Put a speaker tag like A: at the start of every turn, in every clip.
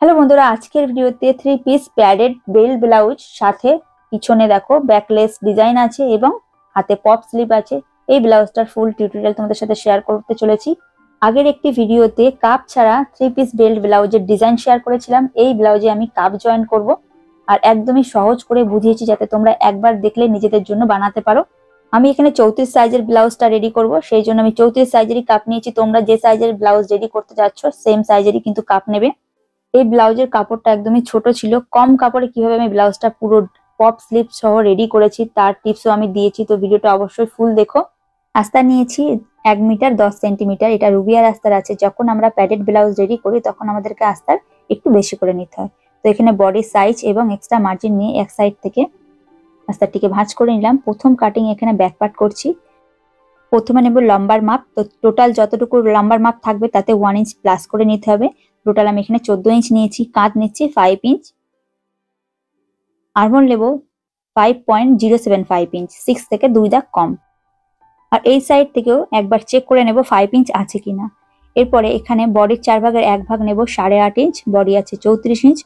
A: Hello বন্ধুরা, আজকের ভিডিওতে 3 পিস প্যাডেড বেল ব্লাউজ সাথে পিছনে দেখো ব্যাকলেস ডিজাইন আছে এবং হাতে পপ স্লিভ আছে। এই ব্লাউজটার ফুল টিউটোরিয়াল তোমাদের সাথে শেয়ার করতে চলেছি। আগের একটি ভিডিওতে কাপ ছাড়া 3 পিস বেল্ট ব্লাউজের ডিজাইন শেয়ার করেছিলাম। এই ব্লাউজে আমি কাপ জয়েন করব আর একদমই সহজ করে বুঝিয়েছি যাতে তোমরা একবার দেখলে নিজেদের জন্য বানাতে পারো। আমি এখানে 34 সাইজের ব্লাউজটা রেডি করব, সেই জন্য আমি 34 সাইজেরই কাপ নিয়েছি। তোমরা যে সাইজের ব্লাউজ রেডি করতে যাচ্ছ সেম সাইজেরই কিন্তু কাপ নেবে। এই ব্লাউজের কাপড়টা একদমই ছোট ছিল। কম কাপড়ে কিভাবে আমি ব্লাউজটা পুরো পপ স্লিভ সহ রেডি করেছি তার টিপসও আমি দিয়েছি, তো ভিডিওটা অবশ্যই ফুল দেখো। আস্তার নিয়েছি 1 মিটার 10 সেন্টিমিটার। এটা রুবিয়ার আস্তার আছে। যখন আমরা প্যাডেড ব্লাউজ রেডি করি তখন আমাদেরকে আস্তার একটু বেশি করে নিতে হয়। তো এখানে বডি সাইজ এবং এক্সট্রা মার্জিন নিয়ে এক সাইড থেকে আস্তারটিকে ভাঁজ করে নিলাম। প্রথম কাটিং এখানে ব্যাক পার্ট করছি। প্রথমে নেব লম্বার মাপ। তো টোটাল যতটুকু লম্বার মাপ থাকবে তাতে 1 ইঞ্চ প্লাস করে নিতে হবে। টোটাল আমি এখানে 14 ইঞ্চ নিয়েছি। কাঁধ নিচ্ছি 5 ইঞ্চ। আরমোল নেব 5.075 ইঞ্চ, 6 থেকে 2 দাগ কম। আর এই সাইড থেকেও একবার চেক করে নেব 5 ইঞ্চ আছে কিনা। এরপরে এখানে বডির 4 ভাগের 1 ভাগ নেব 8.5 ইঞ্চ। বডি আছে 34 ইঞ্চ।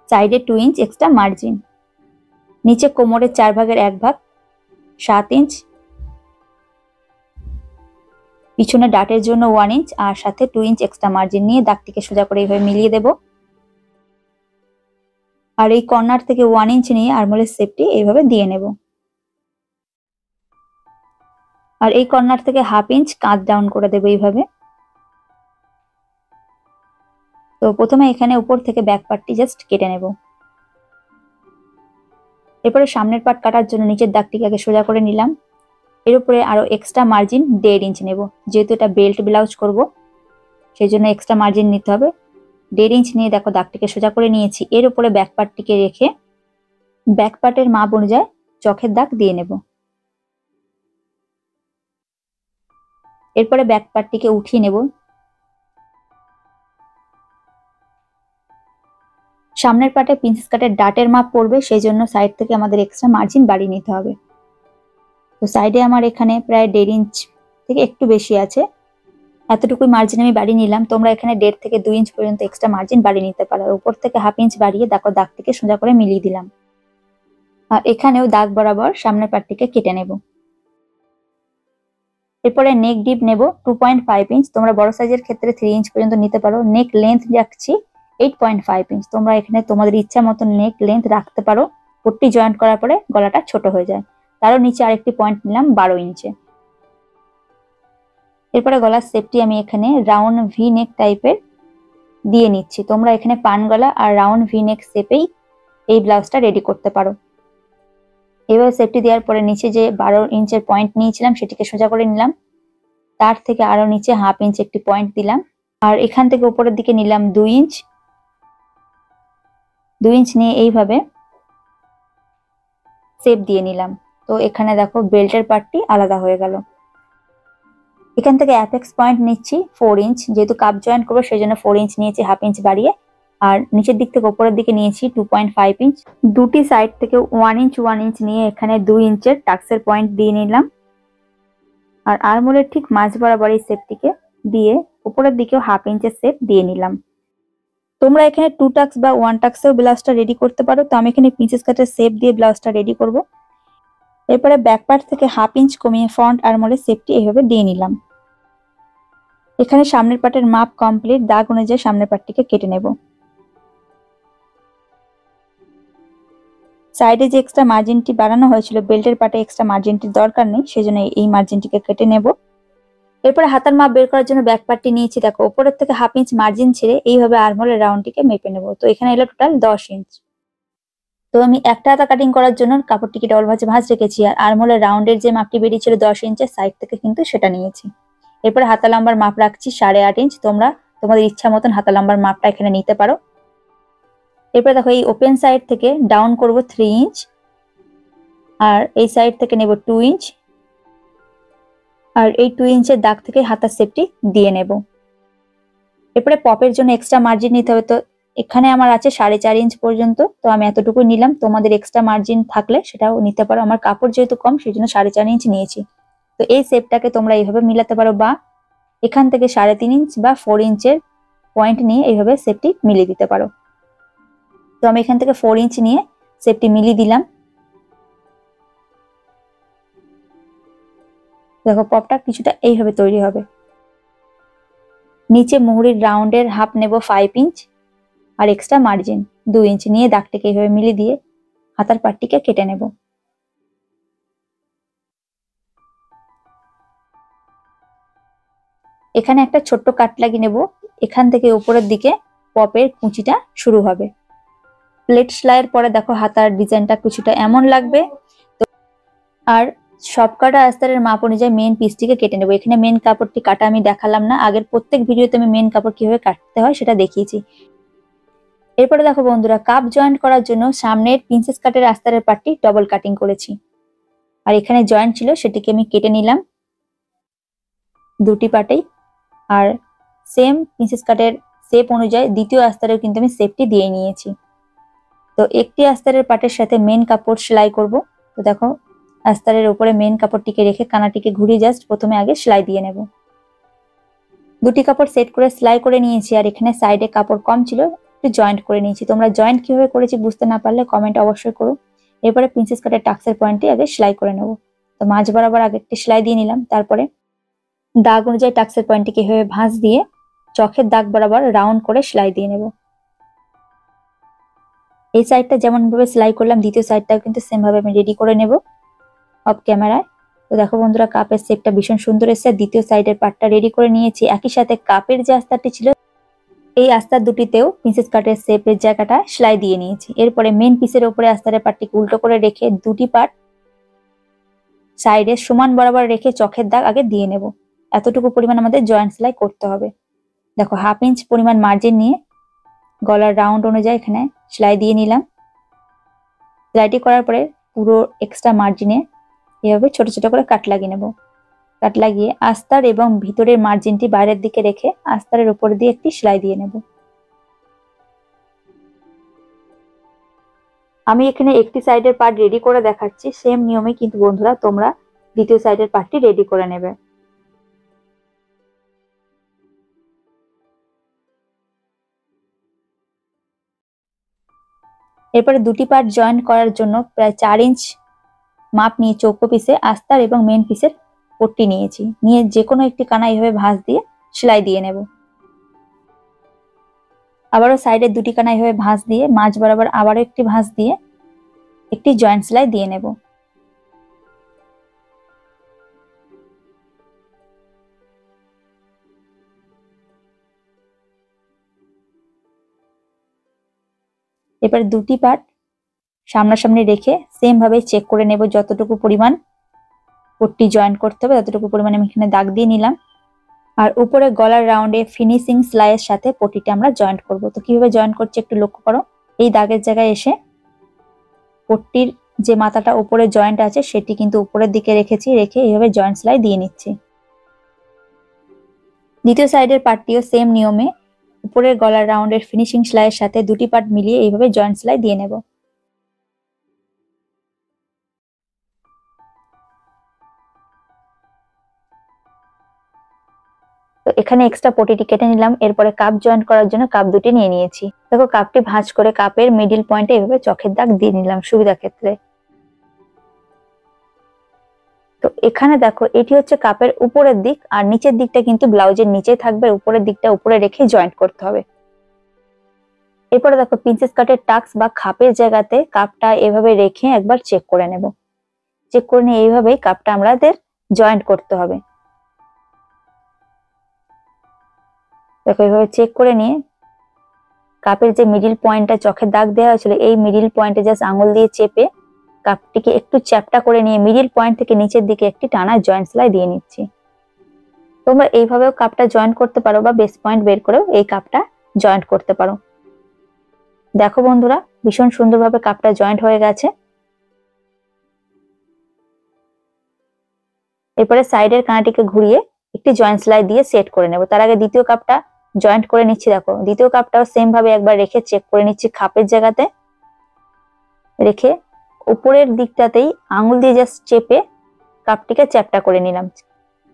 A: সাইডে 2 ইঞ্চ এক্সট্রা মার্জিন। নিচে কোমরের 4 ভাগের 1 ভাগ 7 ইঞ্চ। পিছনে ডাটের জন্য 1 ইঞ্চ আর সাথে 2 ইঞ্চ এক্সট্রা মার্জিন নিয়ে দাগটিকে সোজা করে এইভাবে মিলিয়ে দেব। আর এই কর্নার থেকে 1 ইঞ্চ নিয়ে আরমোলের শেপটি এইভাবে দিয়ে নেব। আর এই কর্নার থেকে 1/2 ইঞ্চ কাঁধ ডাউন করে দেব এইভাবে। তো প্রথমে এখানে উপর থেকে ব্যাক পার্টটি জাস্ট কেটে নেব। এরপরে সামনের পার্ট কাটার জন্য নিচের দাগটিকে আগে সোজা করে নিলাম। এর উপরে আরো এক্সট্রা মার্জিন 1.5 ইঞ্চ নেব। যেহেতু এটা বেল্ট ব্লাউজ করব সেই জন্য এক্সট্রা মার্জিন নিতে হবে। 1.5 ইঞ্চ নিয়ে দেখো দাগটিকে সোজা করে নিয়েছি। এর উপরে ব্যাক পার্টটিকে রেখে ব্যাক পার্টের মাপ অনুযায়ী চোখের দাগ দিয়ে নেব। এরপরে ব্যাক পার্টটিকে উঠিয়ে নেব। সামনের পার্টে প্রিন্সেস কাটের ডাটের মাপ পড়বে, সেই জন্য সাইড থেকে আমাদের এক্সট্রা মার্জিন বাড়িয়ে নিতে হবে। তো সাইডে আমার এখানে প্রায় 1.5 ইঞ্চ থেকে একটু বেশি আছে, এতটুকুই মার্জিন আমি বাড়িয়ে নিলাম। তোমরা এখানে 1.5 থেকে 2 ইঞ্চ পর্যন্ত এক্সট্রা মার্জিন বাড়িয়ে নিতে পারো। উপর থেকে 1/2 ইঞ্চ বাড়িয়ে দেখো দাগটিকে সোজা করে মিলিয়ে দিলাম। আর এখানেও দাগ বরাবর সামনের পার্টটিকে কেটে নেব। এরপরে নেক ডিপ নেব 2.5 ইঞ্চ। তোমরা বড় সাইজের ক্ষেত্রে 3 ইঞ্চ পর্যন্ত নিতে পারো। নেক লেন্থ রাখছি 8.5 ইঞ্চ। তোমরা এখানে তোমাদের ইচ্ছা মতো নেক লেন্থ রাখতে পারো। পট্টি জয়েন্ট করার পরে গলাটা ছোট হয়ে যায়। তারও নিচে আরেকটি পয়েন্ট নিলাম 12 ইঞ্চে। এরপরে গলার শেপটি আমি এখানে রাউন্ড ভি নেক টাইপের দিয়ে নিচ্ছি। তোমরা এখানে পান গলা আর রাউন্ড ভি নেক শেপেই এই ব্লাউজটা রেডি করতে পারো। এবার শেপটি দেওয়ার পরে নিচে যে 12 ইঞ্চের পয়েন্ট নিয়েছিলাম সেটিকে সোজা করে নিলাম। তার থেকে আরো নিচে 1/2 ইঞ্চ একটি পয়েন্ট দিলাম। আর এখান থেকে উপরের দিকে নিলাম 2 ইঞ্চ। 2 ইঞ্চ নিয়ে এইভাবে শেপ দিয়ে নিলাম। তো এখানে দেখো বেল্টের পার্টটি আলাদা হয়ে গেল। এখান থেকে অ্যাপেক্স পয়েন্ট নিচ্ছি 4 ইঞ্চ। যেহেতু কাপ জয়েন্ট করবো সেই জন্য 4 ইঞ্চ নিয়েছি 1/2 ইঞ্চ বাড়িয়ে। আর নিচের দিক থেকে উপরের দিকে নিয়েছি 2.5 ইঞ্চ। দুটি সাইড থেকে 1 ইঞ্চ 1 ইঞ্চ নিয়ে এখানে 2 ইঞ্চের টাক্সের পয়েন্ট দিয়ে নিলাম। আর আরমোলের ঠিক মাঝ বরাবর এই শেপটিকে দিয়ে উপরের দিকেও 1/2 ইঞ্চের শেপ দিয়ে নিলাম। তোমরা এখানে 2 টাক্স বা 1 টাক্সেও ব্লাউজটা রেডি করতে পারো। তো আমি এখানে প্রিন্সেস কাটের শেপ দিয়ে ব্লাউজটা রেডি করব। এরপরে ব্যাক পার্ট থেকে 1/2 ইঞ্চ কমিয়ে ফ্রন্ট আরমোলের শেপটি এইভাবে দিয়ে নিলাম। এখানে সামনের পার্টের মাপ কমপ্লিট। দাগ অনুযায়ী সামনের পার্টটিকে কেটে নেব। সাইডে যে এক্সট্রা মার্জিনটি বাড়ানো হয়েছিল বেল্টের পার্টে এক্সট্রা মার্জিনটির দরকার নেই, সেজন্য এই মার্জিনটিকে কেটে নেব। এরপরে হাতার মাপ বের করার জন্য ব্যাক পার্টটি নিয়েছি। দেখো উপরের থেকে 1/2 ইঞ্চ মার্জিন ছেড়ে এইভাবে আরমোলের রাউন্ডটিকে মেপে নেব। তো এখানে এলো টোটাল 10 ইঞ্চ। তো আমি একটা হাতা কাটিং করার জন্য কাপড়টিকে ডবল ভাঁজ রেখেছি। আর আরমোলের রাউন্ডের যে মাপটি বেরিয়েছিল 10 ইঞ্চের সাইড থেকে কিন্তু সেটা নিয়েছি। এরপরে হাতা লম্বার মাপ রাখছি 8.5 ইঞ্চ। তোমরা তোমাদের ইচ্ছা মতন হাতা লম্বার মাপটা এখানে নিতে পারো। এরপরে দেখো এই ওপেন সাইড থেকে ডাউন করব 3 ইঞ্চ আর এই সাইড থেকে নেব 2 ইঞ্চ। আর এই 2 ইঞ্চের দাগ থেকে হাতার শেপটি দিয়ে নেব। এরপরে পপের জন্য এক্সট্রা মার্জিন নিতে হবে। তো এখানে আমার আছে 4.5 ইঞ্চ পর্যন্ত। তো আমি এতটুকু নিলাম। তোমাদের এক্সট্রা মার্জিন থাকলে সেটাও নিতে পারো। আমার কাপড় যেহেতু কম সেই জন্য 4.5 ইঞ্চ নিয়েছি। তো এই শেপটাকে তোমরা এইভাবে মিলাতে পারো বা এখান থেকে 3.5 ইঞ্চ বা 4 ইঞ্চের পয়েন্ট নিয়ে এইভাবে শেপটি মিলিয়ে দিতে পারো। তো আমি এখান থেকে 4 ইঞ্চ নিয়ে শেপটি মিলিয়ে দিলাম। দেখো পপটা কিছুটা এইভাবে তৈরি হবে। নিচে মুহুরির রাউন্ডের হাফ নেব 5 ইঞ্চ আর এক্সট্রা মার্জিন 2 ইঞ্চ নিয়ে দাগটিকে এইভাবে মিলিয়ে দিয়ে হাতার পাটটিকে কেটে নেব। এখানে একটা ছোট্ট কাট লাগিয়ে নেব। এখান থেকে উপরের দিকে পপের কুচিটা শুরু হবে। প্লেট সেলাইয়ের পরে দেখো হাতার ডিজাইনটা কিছুটা এমন লাগবে। তো আর সবকটা আস্তরের মাপ অনুযায়ী মেন পিসটিকে কেটে নেব। এখানে মেন কাপড়টি কাটা আমি দেখালাম না, আগের প্রত্যেক ভিডিওতে আমি মেন কাপড় কিভাবে কাটতে হয় সেটা দেখিয়েছি। এরপরে দেখো বন্ধুরা, কাপ জয়েন্ট করার জন্য সামনের প্রিন্সেস কাটের আস্তরের পাটটি ডবল কাটিং করেছি, আর এখানে জয়েন্ট ছিল সেটিকে আমি কেটে নিলাম দুটি পাটেই। আর সেম প্রিন্সেস কাটের শেপ অনুযায়ী দ্বিতীয় আস্তরেও কিন্তু আমি শেপটি দিয়ে নিয়েছি। তো একটি আস্তরের পাটের সাথে মেন কাপড় সেলাই করব। তো দেখো আস্তরের উপরে মেন কাপড়টিকে রেখে কানাটিকে ঘুরিয়ে জাস্ট প্রথমে আগে সেলাই দিয়ে নেব। দুটি কাপড় সেট করে সেলাই করে নিয়েছি, আর এখানে সাইডে কাপড় কম ছিল একটু জয়েন্ট করে নিয়েছি। তোমরা জয়েন্ট কিভাবে করেছি বুঝতে না পারলে কমেন্ট অবশ্যই করো। এরপরে প্রিন্সেস কাটের টাক্সের পয়েন্টটি আগে সেলাই করে নেব। তো মাঝ বরাবর আগে একটি সেলাই দিয়ে নিলাম, তারপরে দাগ অনুযায়ী টাক্সের পয়েন্টটিকে এভাবে ভাঁজ দিয়ে চোখের দাগ বরাবর রাউন্ড করে সেলাই দিয়ে নেব। এই সাইডটা যেমন ভাবে সেলাই করলাম দ্বিতীয় সাইডটাও কিন্তু সেম ভাবে আমি রেডি করে নেব অফ ক্যামেরায়। তো দেখো বন্ধুরা, কাপের শেপটা ভীষণ সুন্দর এসেছে। দ্বিতীয় সাইডের পার্টটা রেডি করে নিয়েছি। একই সাথে কাপের যে আস্তারটি ছিল এই আস্তার দুটিতেও প্রিন্সেস কাটের শেপের জায়গাটা সেলাই দিয়ে নিয়েছি। এরপরে মেন পিসের উপরে আস্তারের পার্টটিকে উল্টো করে রেখে দুটি পার্ট সাইডে সমান বরাবর রেখে চোখের দাগ আগে দিয়ে নেব। এতটুকু পরিমাণ আমাদের জয়েন্ট সেলাই করতে হবে। দেখো 1/2 ইঞ্চ পরিমাণ মার্জিন নিয়ে গলার রাউন্ড অনুযায়ী এখানে সেলাই দিয়ে নিলাম। সেলাইটি করার পরে পুরো এক্সট্রা মার্জিনে এভাবে ছোট ছোট করে কাট লাগিয়ে নেব। কাট লাগিয়ে আস্তার এবং ভিতরের মার্জিনটি বাইরের দিকে রেখে আস্তারের উপর দিয়ে একটি সেলাই দিয়ে নেব। আমি এখানে একটি সাইডের পার্ট রেডি করে দেখাচ্ছি, সেম নিয়মে কিন্তু বন্ধুরা তোমরা দ্বিতীয় সাইডের পার্টটি রেডি করে নেবে। এরপরে দুটি পার্ট জয়েন করার জন্য প্রায় 4 ইঞ্চ মাপ নিয়ে চৌকো পিসে আস্তার এবং মেন পিসের পট্টি নিয়েছি। নিয়ে যে কোনো একটি কানা এইভাবে ভাঁজ দিয়ে সেলাই দিয়ে নেব। আবারও সাইডের দুটি কানা এইভাবে ভাঁজ দিয়ে মাঝ বরাবর আবারও একটি ভাঁজ দিয়ে একটি জয়েন্ট সেলাই দিয়ে নেব। এবার দুটি পার্ট সামনাসামনি রেখে সেম ভাবে চেক করে নেব যতটুকু পরিমাণ পট্টি জয়েন্ট করতে হবে ততটুকু পরিমাণ আমি এখানে দাগ দিয়ে নিলাম। আর উপরে গলার রাউন্ডে ফিনিশিং সেলাইয়ের সাথে পট্টিটা আমরা জয়েন্ট করব। তো কিভাবে জয়েন্ট করছি একটু লক্ষ্য করো। এই দাগের জায়গায় এসে পট্টির যে মাথাটা উপরে জয়েন্ট আছে সেটি কিন্তু উপরের দিকে রেখেছি, রেখে এইভাবে জয়েন্ট সেলাই দিয়ে নিচ্ছি। দ্বিতীয় সাইডের পার্টটিও সেম নিয়মে উপরের গলার রাউন্ডের ফিনিশিং সেলাইয়ের সাথে দুটি পার্ট মিলিয়ে এইভাবে জয়েন্ট সেলাই দিয়ে নেব। তো এখানে এক্সট্রা পটিটি কেটে নিলাম। এরপরে কাপ জয়েন্ট করার জন্য কাপ দুটি নিয়ে নিয়েছি। দেখো কাপটি ভাঁজ করে কাপের মিডিল পয়েন্টে এইভাবে চোখের দাগ দিয়ে নিলাম সুবিধা ক্ষেত্রে। তো এখানে দেখো এটি হচ্ছে কাপের উপরের দিক, আর নিচের দিকটা কিন্তু ব্লাউজের নিচে থাকবে। উপরের দিকটা উপরে রেখে জয়েন্ট করতে হবে। এরপরে দেখো প্রিন্সেস কাটের টাক্স বা খাপের জায়গাতে কাপটা এভাবে রেখে একবার চেক করে নেব। চেক করে নিয়ে এইভাবেই কাপটা আমাদের জয়েন্ট করতে হবে। দেখো এইভাবে চেক করে নিয়ে কাপের যে মিডিল পয়েন্টটা চোখের দাগ দেওয়া হয়েছিল এই মিডিল পয়েন্টে জাস্ট আঙুল দিয়ে চেপে কাপটিকে একটু চ্যাপটা করে নিয়ে মিডিল পয়েন্ট থেকে নিচের দিকে একটি টানা জয়েন্ট সেলাই দিয়ে নিচ্ছি। তোমরা এইভাবেও কাপটা জয়েন্ট করতে পারো বা বেস পয়েন্ট বের করেও এই কাপটা জয়েন্ট করতে পারো। দেখো বন্ধুরা, ভীষণ সুন্দরভাবে কাপটা জয়েন্ট হয়ে গেছে। এরপরে সাইডের কানাটিকে ঘুরিয়ে একটি জয়েন্ট সেলাই দিয়ে সেট করে নেব। তার আগে দ্বিতীয় কাপটা জয়েন্ট করে নিচ্ছি। দেখো দ্বিতীয় কাপটাও সেম ভাবে একবার রেখে চেক করে নিচ্ছি। খাপের জায়গাতে রেখে উপরের দিকটাতেই আঙুল দিয়ে জাস্ট চেপে কাপটিকে চ্যাপটা করে নিলাম।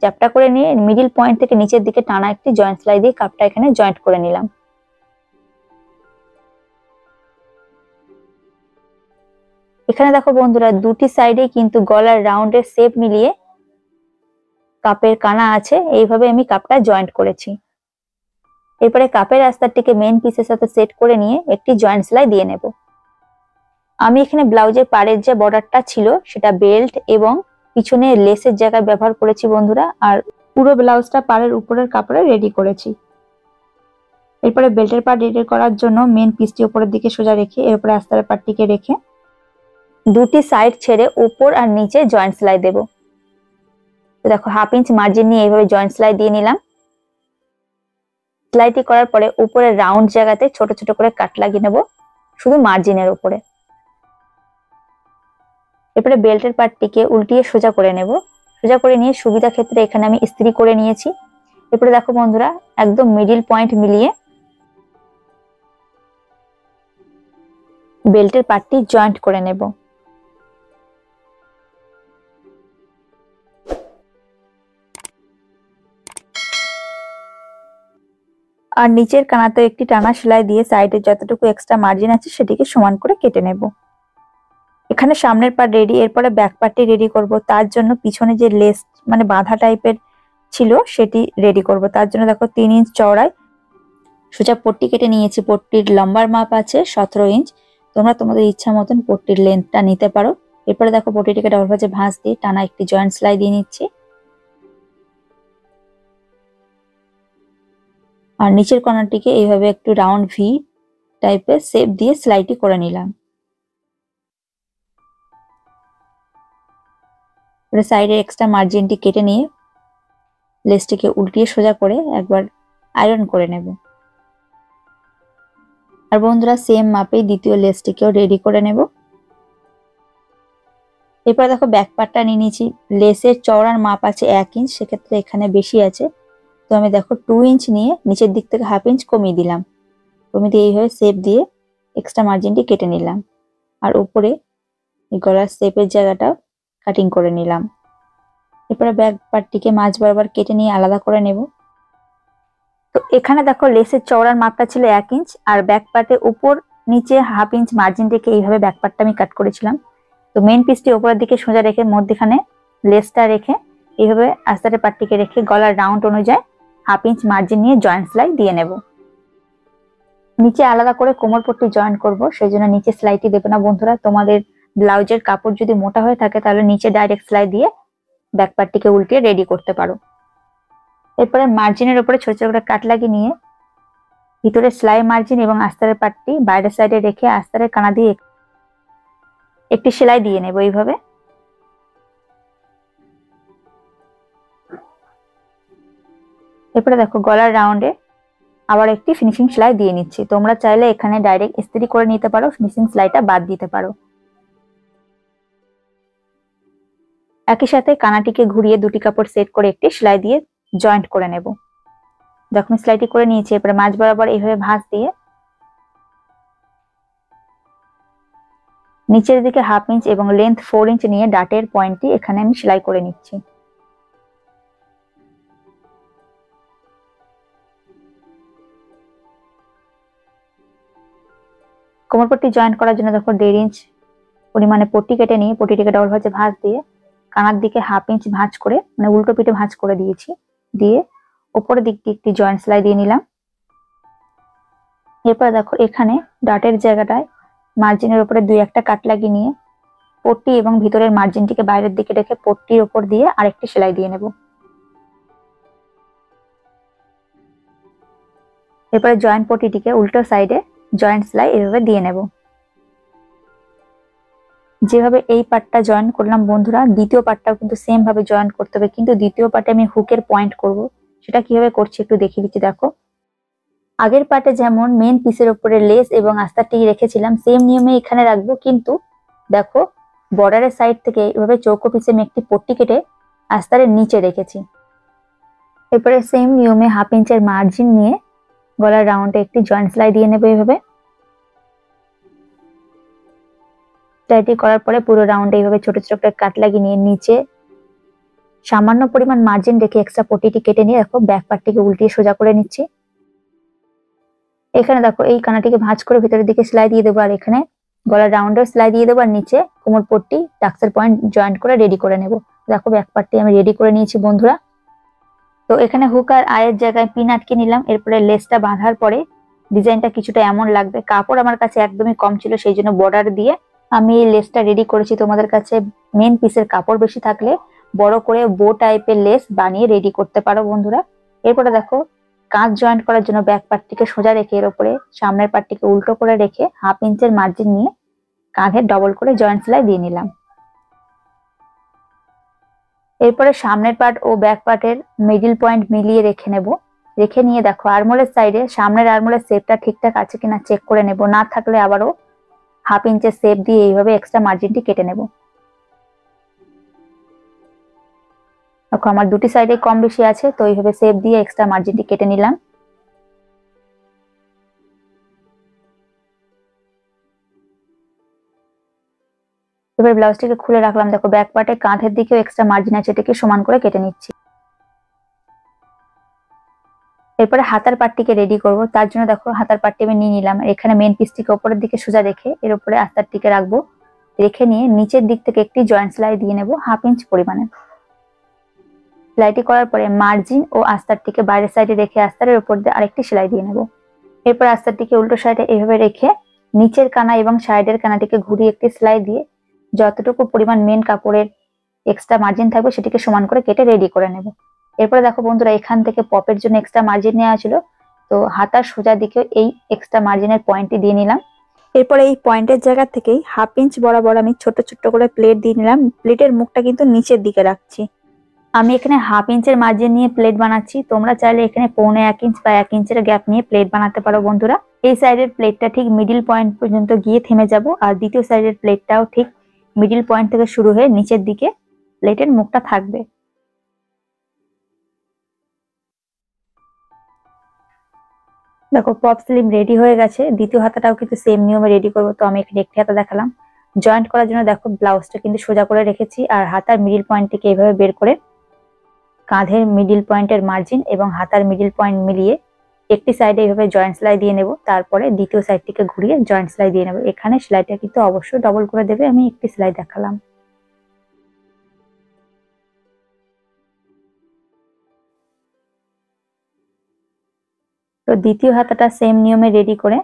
A: চ্যাপটা করে নিয়ে মিডিল পয়েন্ট থেকে নিচের দিকে টানা একটি জয়েন্ট সেলাই দিয়ে কাপটা এখানে জয়েন্ট করে নিলাম। এখানে দেখো বন্ধুরা দুটি সাইডে কিন্তু গলার রাউন্ডের শেপ মিলিয়ে কাপের কানা আছে, এইভাবে আমি কাপটা জয়েন্ট করেছি। এরপরে কাপের আস্তারটিকে মেন পিসের সাথে সেট করে নিয়ে একটি জয়েন্ট সেলাই দিয়ে নেব। আমি এখানে ব্লাউজের পাড়ের যে বর্ডারটা ছিল সেটা বেল্ট এবং পিছনে লেসের জায়গায় ব্যবহার করেছি বন্ধুরা, আর পুরো ব্লাউজটা পাড়ের উপরের কাপড়ে রেডি করেছি। এরপরে বেল্টের পার্ট রেডি করার জন্য মেন পিসটি উপরের দিকে সোজা রেখে এরপরে আস্তারের পার্টটিকে রেখে দুটি সাইড ছেড়ে উপর আর নিচে জয়েন্ট সেলাই দেব। তো দেখো 1/2 ইঞ্চ মার্জিন নিয়ে এইভাবে জয়েন্ট সেলাই দিয়ে নিলাম। সেলাইটি করার পরে উপরের রাউন্ড জায়গাতে ছোট ছোট করে কাট লাগিয়ে নেব শুধু মার্জিনের উপরে। এরপরে বেল্টের পার্টটিকে উল্টিয়ে সোজা করে নেব। সোজা করে নিয়ে সুবিধা ক্ষেত্রে এখানে আমি ইস্ত্রি করে নিয়েছি। এরপরে দেখো বন্ধুরা একদম মিডিল পয়েন্ট মিলিয়ে বেল্টের পার্টটি জয়েন্ট করে নেব। আর নিচের কানাতে একটি টানা সেলাই দিয়ে সাইডে যতটুকু এক্সট্রা মার্জিন আছে সেটিকে সমান করে কেটে নেব। এখানে সামনের পার্ট রেডি, এরপরে ব্যাক পার্টটি রেডি করব। তার জন্য পিছনে যে লেস মানে বাঁধা টাইপের ছিল সেটি রেডি করব। তার জন্য দেখো 3 ইঞ্চ চওড়ায় সোজা পট্টি কেটে নিয়েছি। পট্টির লম্বার মাপ আছে 17 ইঞ্চ। তোমরা তোমাদের ইচ্ছা মতন পট্টির লেন্থটা নিতে পারো। এরপরে দেখো পট্টিটিকে ডবল ভাঁজে ভাঁজ দিয়ে টানা একটি জয়েন্ট সেলাই দিয়ে নিচ্ছি। আর নিচের কর্নারটিকে এইভাবে একটু রাউন্ড ভি টাইপের শেপ দিয়ে সেলাইটি করে নিলাম। সাইডে এক্সট্রা মার্জিনটি কেটে নিয়ে লেসটিকে উল্টিয়ে সোজা করে একবার আয়রন করে নেব। আর বন্ধুরা সেম মাপেই দ্বিতীয় লেসটিকেও রেডি করে নেব। এরপর দেখো ব্যাক পার্টটা নিয়ে নিয়েছি। লেসের চওড়ার মাপ আছে 1 ইঞ্চ, সেক্ষেত্রে এখানে বেশি আছে। তো আমি দেখো 2 ইঞ্চ নিয়ে নিচের দিক থেকে 1/2 ইঞ্চ কমিয়ে দিলাম। কমিয়ে দিয়ে এইভাবে শেপ দিয়ে এক্সট্রা মার্জিনটি কেটে নিলাম। আর উপরে এই গলার শেপের জায়গাটা কাটিং করে নিলাম। এরপরে ব্যাক পার্টটিকে মাঝ বরাবর কেটে নিয়ে আলাদা করে নেব। তো এখানে দেখো লেসের চওড়ার মাপটা ছিল 1 ইঞ্চ, আর ব্যাক পার্টে উপর নিচে 1/2 ইঞ্চ মার্জিন রেখে এইভাবে ব্যাক পার্টটা আমি কাট করেছিলাম। তো মেন পিসটি উপরের দিকে সোজা রেখে মধ্যখানে লেসটা রেখে এইভাবে আস্তারের পার্টটিকে রেখে গলার রাউন্ড অনুযায়ী 1/2 ইঞ্চ মার্জিন নিয়ে জয়েন্ট সেলাই দিয়ে নেব। নিচে আলাদা করে কোমর পট্টি জয়েন করব, সেই জন্য নিচে সেলাইটি দেবে না বন্ধুরা। তোমাদের ব্লাউজের কাপড় যদি মোটা হয়ে থাকে তাহলে নিচে ডাইরেক্ট সেলাই দিয়ে ব্যাক পার্টটিকে উল্টিয়ে রেডি করতে পারো। এরপরে মার্জিনের উপরে ছোট ছোট করে কাট লাগিয়ে নিয়ে ভিতরে সেলাই মার্জিন এবং আস্তারের পার্টটি বাইরের সাইডে রেখে আস্তারের কানা দিয়ে একটি সেলাই দিয়ে নেব এইভাবে। এরপরে দেখো গলার রাউন্ডে আবার একটি ফিনিশিং সেলাই দিয়ে নিচ্ছি। তোমরা চাইলে এখানে ডাইরেক্ট ইস্ত্রি করে নিতে পারো, ফিনিশিং সেলাইটা বাদ দিতে পারো। একই সাথে কানাটিকে ঘুরিয়ে দুটি কাপড় সেট করে একটি সেলাই দিয়ে জয়েন্ট করে নেব। যখন সেলাইটি করে নিয়েছি এরপরে মাঝ বরাবর এইভাবে ভাঁজ দিয়ে নিচের দিকে 1/2 ইঞ্চ এবং লেন্থ 4 ইঞ্চ নিয়ে ডাটের পয়েন্টটি এখানে আমি সেলাই করে নিচ্ছি। কোমরপট্টি জয়েন্ট করার জন্য দেখো 1.5 ইঞ্চ পরিমাণে পট্টি কেটে নিয়ে পট্টিটিকে ডবল ভাঁজে ভাঁজ দিয়ে কানার দিকে 1/2 ইঞ্চ ভাঁজ করে মানে উল্টো পিঠে ভাঁজ করে দিয়েছি। দিয়ে উপরের দিকটি একটি জয়েন্ট সেলাই দিয়ে নিলাম। এরপর দেখো এখানে ডাটের জায়গাটায় মার্জিনের উপরে 2-1টা কাট লাগিয়ে নিয়ে পট্টি এবং ভিতরের মার্জিনটিকে বাইরের দিকে রেখে পট্টির উপর দিয়ে আরেকটি সেলাই দিয়ে নেব। এরপরে জয়েন্ট পট্টিটিকে উল্টো সাইডে জয়েন্ট সেলাই এভাবে দিয়ে নেব। যেভাবে এই পার্টটা জয়েন করলাম বন্ধুরা, দ্বিতীয় পার্টটাও কিন্তু সেম ভাবে জয়েন করতে হবে, কিন্তু দ্বিতীয় পার্টে আমি হুকের পয়েন্ট করব। সেটা কিভাবে করছি একটু দেখিয়ে দিচ্ছি। দেখো আগের পার্টে যেমন মেন পিসের উপরে লেস এবং আস্তারটি রেখেছিলাম সেম নিয়মে এখানে রাখবো, কিন্তু দেখো বর্ডারের সাইড থেকে এভাবে চৌকো পিসে আমি একটি পট্টি কেটে আস্তারের নিচে রেখেছি। এরপরে সেম নিয়মে 1/2 ইঞ্চের মার্জিন নিয়ে গলার রাউন্ডে একটি জয়েন্ট সেলাই দিয়ে নেবো এইভাবে। সেলাইটি করার পরে পুরো রাউন্ডে এইভাবে ছোট ছোট করে কাট লাগিয়ে নিয়ে নিচে সামান্য পরিমাণ মার্জিন রেখে এক্সট্রা পট্টিটি কেটে নিয়ে দেখো ব্যাক পার্টটিকে উল্টিয়ে সোজা করে নিচ্ছি। এখানে দেখো এই কানাটিকে ভাঁজ করে ভিতরের দিকে সেলাই দিয়ে দেবো, আর এখানে গলার রাউন্ডের সেলাই দিয়ে দেবো আর নিচে কোমর পট্টি টাক্সের পয়েন্ট জয়েন্ট করে রেডি করে নেব। দেখো ব্যাক পার্টটি আমি রেডি করে নিয়েছি বন্ধুরা। তো এখানে হুক আর আয়ের জায়গায় পিন আটকে নিলাম। এরপরে লেসটা বাঁধার পরে ডিজাইনটা কিছুটা এমন লাগবে। কাপড় আমার কাছে একদমই কম ছিল, সেই জন্য বর্ডার দিয়ে আমি এই লেসটা রেডি করেছি। তোমাদের কাছে মেন পিসের কাপড় বেশি থাকলে বড় করে বো টাইপের লেস বানিয়ে রেডি করতে পারো বন্ধুরা। এরপরে দেখো কাঁধ জয়েন্ট করার জন্য ব্যাক পার্টটিকে সোজা রেখে এর উপরে সামনের পার্টটিকে উল্টো করে রেখে 1/2 ইঞ্চের মার্জিন নিয়ে কাঁধে ডবল করে জয়েন্ট সেলাই দিয়ে নিলাম। এরপরে সামনের পার্ট ও ব্যাক পার্টের মিডিল পয়েন্ট মিলিয়ে রেখে নেব। রেখে নিয়ে দেখো আর্মোলের সাইডে সামনের আর্মোলের শেপটা ঠিকঠাক আছে কিনা চেক করে নেব। না থাকলে আবারও 1/2 ইঞ্চের শেপ দিয়ে এইভাবে এক্সট্রা মার্জিনটি কেটে নেব। দেখো আমার দুটি সাইডে কম বেশি আছে, তো এইভাবে শেপ দিয়ে এক্সট্রা মার্জিনটি কেটে নিলাম। এবার ব্লাউজটিকে খুলে রাখলাম। দেখো ব্যাক পার্টে কাঁধের দিকেও এক্সট্রা মার্জিন আছে, এটাকে সমান করে কেটে নিচ্ছি। এরপরে হাতার পাটটিকে রেডি করব। তার জন্য দেখো হাতার পাটটি আমি নিয়ে নিলাম। এখানে মেন পিসটিকে উপরের দিকে সোজা রেখে এর উপরে আস্তারটিকে রাখবো। রেখে নিয়ে নিচের দিক থেকে একটি জয়েন্ট সেলাই দিয়ে নেব 1/2 ইঞ্চ পরিমাণে। সেলাইটি করার পরে মার্জিন ও আস্তারটিকে বাইরের সাইডে রেখে আস্তারের উপর দিয়ে আরেকটি সেলাই দিয়ে নেব। এরপর আস্তারটিকে উল্টো সাইডে এইভাবে রেখে নিচের কানা এবং সাইডের কানাটিকে ঘুরিয়ে একটি সেলাই দিয়ে যতটুকু পরিমাণ মেন কাপড়ের এক্সট্রা মার্জিন থাকবে সেটিকে সমান করে কেটে রেডি করে নেব। এরপরে দেখো বন্ধুরা এখান থেকে পপের জন্য এক্সট্রা মার্জিন নেওয়া ছিল, তো হাতার সোজা দিকে এই এক্সট্রা মার্জিনের পয়েন্টটি দিয়ে নিলাম। এরপরে এই পয়েন্টের জায়গা থেকেই 1/2 ইঞ্চ বরাবর আমি ছোট ছোট করে প্লেট দিয়ে নিলাম। প্লেটের মুখটা কিন্তু নিচের দিকে রাখছি। আমি এখানে 1/2 ইঞ্চের মার্জিন নিয়ে প্লেট বানাচ্ছি। তোমরা চাইলে এখানে 1.25 ইঞ্চ বা 1 ইঞ্চের গ্যাপ নিয়ে প্লেট বানাতে পারো বন্ধুরা। এই সাইডের প্লেটটা ঠিক মিডিল পয়েন্ট পর্যন্ত গিয়ে থেমে যাব, আর দ্বিতীয় সাইডের প্লেটটাও ঠিক মিডিল পয়েন্ট থেকে শুরু হয়ে নিচের দিকে প্লেটের মুখটা থাকবে। দেখো পপ স্লিভ রেডি হয়ে গেছে। দ্বিতীয় হাতাটাও কিন্তু সেম নিয়মে রেডি করবো। তো আমি এখানে একটি হাতা দেখালাম। জয়েন্ট করার জন্য দেখো ব্লাউজটা কিন্তু সোজা করে রেখেছি, আর হাতার মিডিল পয়েন্টটিকে এইভাবে বের করে কাঁধের মিডিল পয়েন্টের মার্জিন এবং হাতার মিডিল পয়েন্ট মিলিয়ে একটি সাইডে এইভাবে জয়েন্ট সেলাই দিয়ে নেব। তারপরে দ্বিতীয় সাইডটিকে ঘুরিয়ে জয়েন্ট সেলাই দিয়ে নেব। এখানে সেলাইটা কিন্তু অবশ্যই ডবল করে দেবে, আমি একটি সেলাই দেখালাম। তো দ্বিতীয় হাতাটা সেম নিয়মে রেডি করে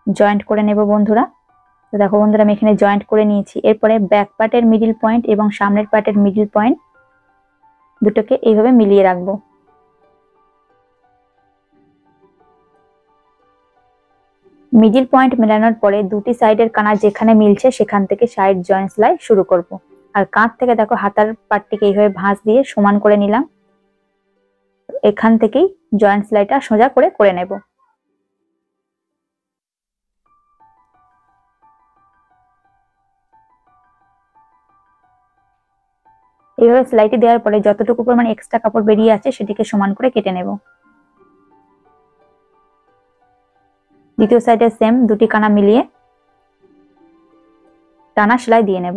A: জয়েন্ট করে নেব বন্ধুরা। তো দেখো বন্ধুরা আমি এখানে জয়েন্ট করে নিয়েছি। এরপরে ব্যাক পার্টের মিডিল পয়েন্ট এবং সামনের পার্টের মিডিল পয়েন্ট দুটোকে এইভাবে মিলিয়ে রাখবো। মিডিল পয়েন্ট মেলানোর পরে দুটি সাইডের কানা যেখানে মিলছে সেখান থেকে সাইড জয়েন্ট সেলাই শুরু করব। আর কাঁধ থেকে দেখো হাতার পার্টটিকে এইভাবে ভাঁজ দিয়ে সমান করে নিলাম। এখান থেকেই জয়েন্ট সেলাইটা সোজা করে নেব। এইভাবে সেলাইটি দেওয়ার পরে যতটুকু পরিমাণ এক্সট্রা কাপড় বেরিয়ে আছে সেটিকে সমান করে কেটে নেব। দ্বিতীয় সাইডে সেম দুটি কানা মিলিয়ে টানা সেলাই দিয়ে নেব।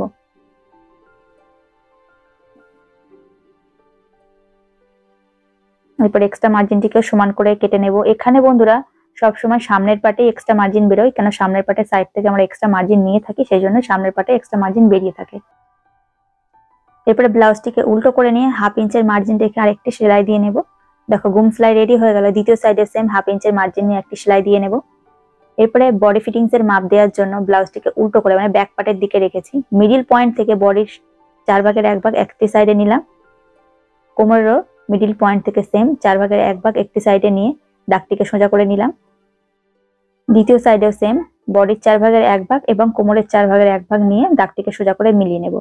A: এরপর এক্সট্রা মার্জিনটিকে সমান করে কেটে নেব। এখানে বন্ধুরা সবসময় সামনের পাটে এক্সট্রা মার্জিন বেরোয়, কেন সামনের পাটের সাইড থেকে আমরা এক্সট্রা মার্জিন নিয়ে থাকি, সেই জন্য সামনের পাটে এক্সট্রা মার্জিন বেরিয়ে থাকে। এরপরে ব্লাউজটিকে উল্টো করে নিয়ে 1/2 ইঞ্চের মার্জিন রেখে আরেকটি সেলাই দিয়ে নেব। দেখো গুম সেলাই রেডি হয়ে গেল। দ্বিতীয় সাইডে সেম 1/2 ইঞ্চের মার্জিন নিয়ে একটি সেলাই দিয়ে নেব। এরপরে বডি ফিটিংস এর মাপ দেওয়ার জন্য ব্লাউজটিকে উল্টো করে মানে ব্যাক পার্টের দিকে রেখেছি। মিডিল পয়েন্ট থেকে বডির 4 ভাগের 1 ভাগ একটি সাইডে নিলাম। কোমরেরও মিডিল পয়েন্ট থেকে সেম 4 ভাগের 1 ভাগ একটি সাইডে নিয়ে দাগটিকে সোজা করে নিলাম। দ্বিতীয় সাইডেও সেম বডির 4 ভাগের 1 ভাগ এবং কোমরের 4 ভাগের 1 ভাগ নিয়ে দাগটিকে সোজা করে মিলিয়ে নেব।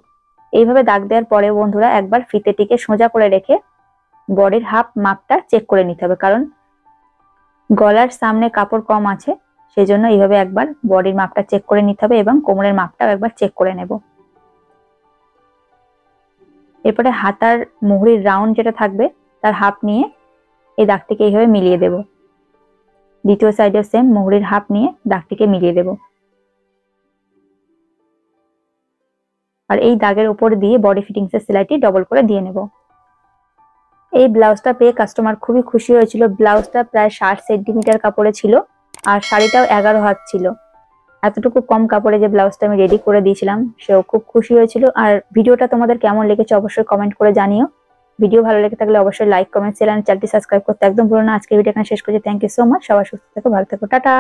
A: এইভাবে দাগ দেওয়ার পরে বন্ধুরা একবার ফিতেটিকে সোজা করে রেখে বডির হাফ মাপটা চেক করে নিতে হবে, কারণ গলার সামনে কাপড় কম আছে, সেই জন্য এইভাবে একবার বডির মাপটা চেক করে নিতে হবে এবং কোমরের মাপটাও একবার চেক করে নেব। এরপরে হাতার মুহুরির রাউন্ড যেটা থাকবে তার হাফ নিয়ে এই দাগটিকে এইভাবে মিলিয়ে দেব। দ্বিতীয় সাইডে সেম মুহুরির হাফ নিয়ে দাগটিকে মিলিয়ে দেব। আর এই দাগের উপর দিয়ে বডি ফিটিংস এর সেলাইটি ডবল করে দিয়ে নেব। এই ব্লাউজটা পেয়ে কাস্টমার খুবই খুশি হয়েছিল। ব্লাউজটা প্রায় 60 সেন্টিমিটার কাপড়ে ছিল আর শাড়িটাও 11 হাত ছিল। এতটুকু কম কাপড়ে যে ব্লাউজটা আমি রেডি করে দিয়েছিলাম, সেও খুব খুশি হয়েছিল। আর ভিডিওটা তোমাদের কেমন লেগেছে অবশ্যই কমেন্ট করে জানিও। ভিডিও ভালো লেগে থাকলে অবশ্যই লাইক, কমেন্ট, শেয়ার আর চ্যানেলটি সাবস্ক্রাইব করতে একদম ভুলো না। আজকে ভিডিও এখানে শেষ করছি। Thank you so much. সবাই সুস্থ থেকো, ভালো থেকো, টাটা।